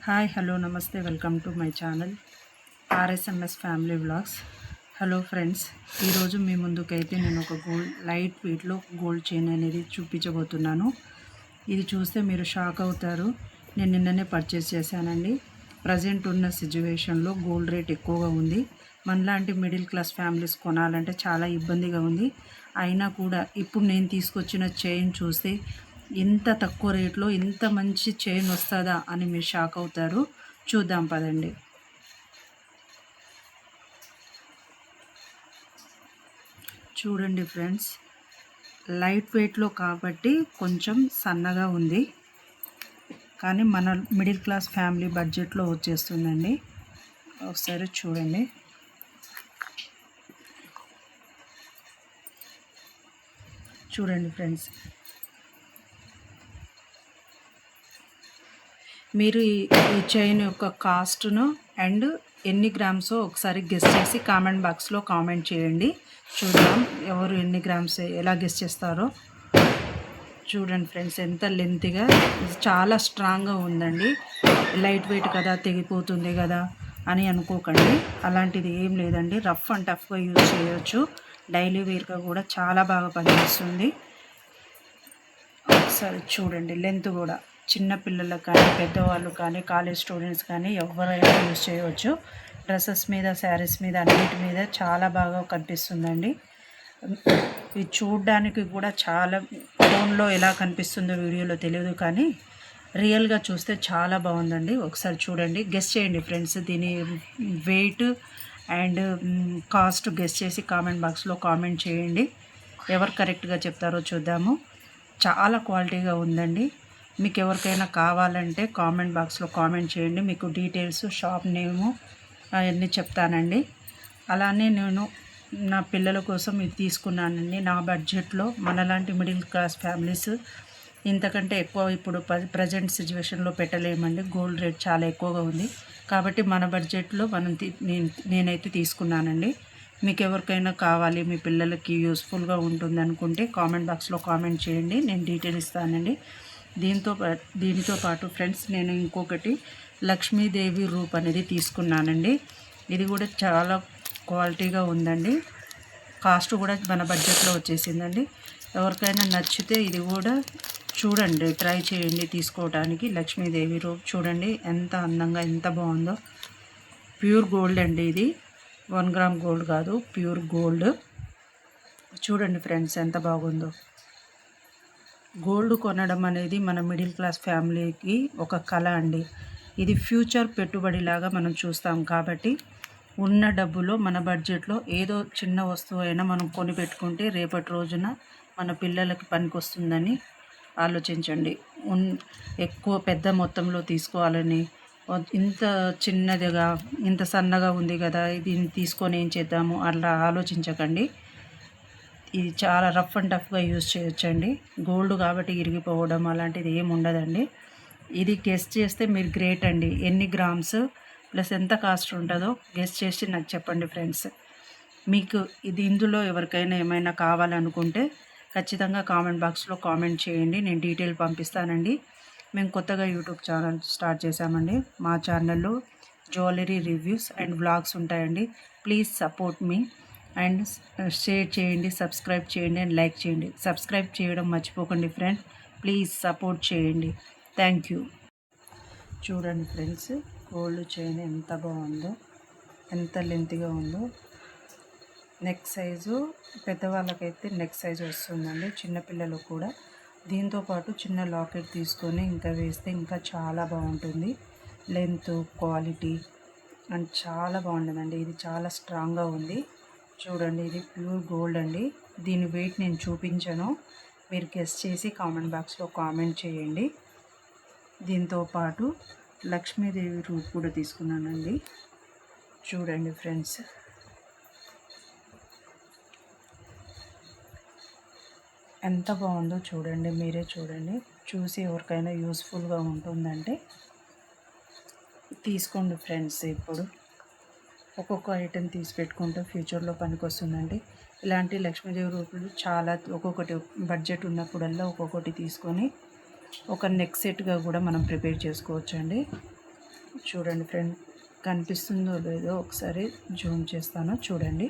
Hi hello నమస్తే welcome to my channel RSMS family vlogs. Hello friends, ఈరోజు మీ ముందుకైతే నేను ఒక లైట్ వెయిట్లో గోల్డ్ చైన్ అనేది చూపించబోతున్నాను. ఇది చూస్తే మీరు షాక్ అవుతారు. నేను నిన్ననే పర్చేస్ చేశానండి. ప్రజెంట్ ఉన్న సిచ్యువేషన్లో గోల్డ్ రేట్ ఎక్కువగా ఉంది. మనలాంటి మిడిల్ క్లాస్ ఫ్యామిలీస్ కొనాలంటే చాలా ఇబ్బందిగా ఉంది. అయినా కూడా ఇప్పుడు నేను తీసుకొచ్చిన చైన్ చూస్తే ఇంత తక్కువ రేట్లో ఇంత మంచి చైన్ వస్తుందా అని మీరు షాక్ అవుతారు. చూద్దాం పదండి. చూడండి ఫ్రెండ్స్, లైట్ వెయిట్లో కాబట్టి కొంచెం సన్నగా ఉంది, కానీ మన మిడిల్ క్లాస్ ఫ్యామిలీ బడ్జెట్లో వచ్చేస్తుందండి. ఒకసారి చూడండి. చూడండి ఫ్రెండ్స్, మీరు ఈ చైన్ యొక్క కాస్ట్ను అండ్ ఎన్ని గ్రామ్సో ఒకసారి గెస్ చేసి కామెంట్ బాక్స్లో కామెంట్ చేయండి. చూద్దాం ఎవరు ఎన్ని గ్రామ్స్ ఎలా గెస్ చేస్తారో. చూడండి ఫ్రెండ్స్, ఎంత లెంత్గా, చాలా స్ట్రాంగ్గా ఉందండి. లైట్ వెయిట్ కదా, తెగిపోతుంది కదా అని అనుకోకండి. అలాంటిది ఏం లేదండి. రఫ్ అండ్ టఫ్గా యూజ్ చేయొచ్చు. డైలీ వేర్గా కూడా చాలా బాగా పనిచేస్తుంది. ఒకసారి చూడండి, లెంత్ కూడా చిన్న పిల్లలకు కానీ పెద్దవాళ్ళు కానీ కాలేజ్ స్టూడెంట్స్ కానీ ఎవరైనా యూజ్ చేయవచ్చు. డ్రెస్సెస్ మీద, శారీస్ మీద, అన్నిటి మీద చాలా బాగా కనిపిస్తుందండి. ఇది చూడడానికి కూడా చాలా, ఫోన్లో ఎలా కనిపిస్తుందో వీడియోలో తెలియదు, కానీ రియల్గా చూస్తే చాలా బాగుందండి. ఒకసారి చూడండి, గెస్ చేయండి ఫ్రెండ్స్. దీని వెయిట్ అండ్ కాస్ట్ గెస్ చేసి కామెంట్ బాక్స్లో కామెంట్ చేయండి. ఎవరు కరెక్ట్గా చెప్తారో చూద్దాము. చాలా క్వాలిటీగా ఉందండి. మీకు ఎవరికైనా కావాలంటే కామెంట్ బాక్స్లో కామెంట్ చేయండి. మీకు డీటెయిల్స్, షాప్ నేము అవన్నీ చెప్తానండి. అలానే నేను నా పిల్లల కోసం ఇది తీసుకున్నానండి. నా బడ్జెట్లో, మనలాంటి మిడిల్ క్లాస్ ఫ్యామిలీస్ ఇంతకంటే ఎక్కువ ఇప్పుడు ప్రజెంట్ సిచ్యువేషన్లో పెట్టలేమండి. గోల్డ్ రేట్ చాలా ఎక్కువగా ఉంది కాబట్టి మన బడ్జెట్లో నేనైతే తీసుకున్నానండి. మీకు ఎవరికైనా కావాలి, మీ పిల్లలకి యూస్ఫుల్గా ఉంటుంది అనుకుంటే కామెంట్ బాక్స్లో కామెంట్ చేయండి, నేను డీటెయిల్ ఇస్తానండి. దీంతో పాటు ఫ్రెండ్స్, నేను ఇంకొకటి లక్ష్మీదేవి రూప్ అనేది తీసుకున్నానండి. ఇది కూడా చాలా క్వాలిటీగా ఉందండి. కాస్ట్ కూడా మన బడ్జెట్లో వచ్చేసిందండి. ఎవరికైనా నచ్చితే ఇది కూడా చూడండి, ట్రై చేయండి తీసుకోవడానికి. లక్ష్మీదేవి రూప్ చూడండి ఎంత అందంగా, ఎంత బాగుందో. ప్యూర్ గోల్డ్ అండి ఇది. 1 గ్రామ్ గోల్డ్ కాదు, ప్యూర్ గోల్డ్. చూడండి ఫ్రెండ్స్, ఎంత బాగుందో. గోల్డ్ కొనడం అనేది మన మిడిల్ క్లాస్ ఫ్యామిలీకి ఒక కళ అండి. ఇది ఫ్యూచర్ పెట్టుబడిలాగా మనం చూస్తాం కాబట్టి ఉన్న డబ్బులో మన బడ్జెట్లో ఏదో చిన్న వస్తువు అయినా మనం కొని పెట్టుకుంటే రేపటి రోజున మన పిల్లలకి పనికొస్తుందని ఆలోచించండి. ఎక్కువ పెద్ద మొత్తంలో తీసుకోవాలని, ఇంత చిన్నదిగా ఇంత సన్నగా ఉంది కదా దీన్ని తీసుకొని ఏం చేద్దాము అలా ఆలోచించకండి. ఇది చాలా రఫ్ అండ్ టఫ్గా యూజ్ చేయొచ్చండి. గోల్డ్ కాబట్టి ఇరిగిపోవడం అలాంటిది ఏమి ఉండదండి. ఇది గెస్ చేస్తే మీరు గ్రేట్ అండి. ఎన్ని గ్రామ్స్ ప్లస్ ఎంత కాస్ట్ ఉంటుందో గెస్ చేసి నాకు చెప్పండి ఫ్రెండ్స్. మీకు ఇది ఇందులో ఎవరికైనా ఏమైనా కావాలనుకుంటే ఖచ్చితంగా కామెంట్ బాక్స్లో కామెంట్ చేయండి, నేను డీటెయిల్ పంపిస్తానండి. మేము కొత్తగా యూట్యూబ్ ఛానల్ స్టార్ట్ చేశామండి. మా ఛానల్లో జ్యువెలరీ రివ్యూస్ అండ్ వ్లాగ్స్ ఉంటాయండి. Please support me and share చేయండి, సబ్స్క్రైబ్ చేయండి అండ్ లైక్ చేయండి. సబ్స్క్రైబ్ చేయడం మర్చిపోకండి ఫ్రెండ్స్. ప్లీజ్ సపోర్ట్ చేయండి. Thank you. చూడండి ఫ్రెండ్స్, గోల్డ్ చైన్ ఎంత బాగుందో, ఎంత లెంత్గా ఉందో. నెక్ సైజు పెద్దవాళ్ళకైతే నెక్ సైజు వస్తుందండి, చిన్నపిల్లలు కూడా. దీంతోపాటు చిన్న లాకెట్ తీసుకొని ఇంకా వేస్తే ఇంకా చాలా బాగుంటుంది. లెంత్, క్వాలిటీ అండ్ చాలా బాగుంటుందండి. ఇది చాలా స్ట్రాంగ్గా ఉంది. చూడండి, ఇది ప్యూర్ గోల్డ్ అండి. దీని వెయిట్ నేను చూపించను, మీరు గెస్ చేసి కామెంట్ బాక్స్లో కామెంట్ చేయండి. దీంతోపాటు లక్ష్మీదేవి రూప్ కూడా తీసుకున్నానండి. చూడండి ఫ్రెండ్స్, ఎంత బాగుందో చూడండి, మీరే చూడండి. చూసి ఎవరికైనా యూస్ఫుల్గా ఉంటుందంటే తీసుకోండి ఫ్రెండ్స్. ఇప్పుడు ఒక్కొక్క ఐటెం తీసి పెట్టుకుంటే ఫ్యూచర్లో పనికి వస్తుందండి. ఇలాంటి లక్ష్మీదేవి రూపులు చాలా, ఒక్కొక్కటి బడ్జెట్ ఉన్నప్పుడల్లా ఒక్కొక్కటి తీసుకొని ఒక నెక్ సెట్గా కూడా మనం ప్రిపేర్ చేసుకోవచ్చు అండి. చూడండి ఫ్రెండ్, కనిపిస్తుందో లేదో ఒకసారి జూమ్ చేస్తాను చూడండి.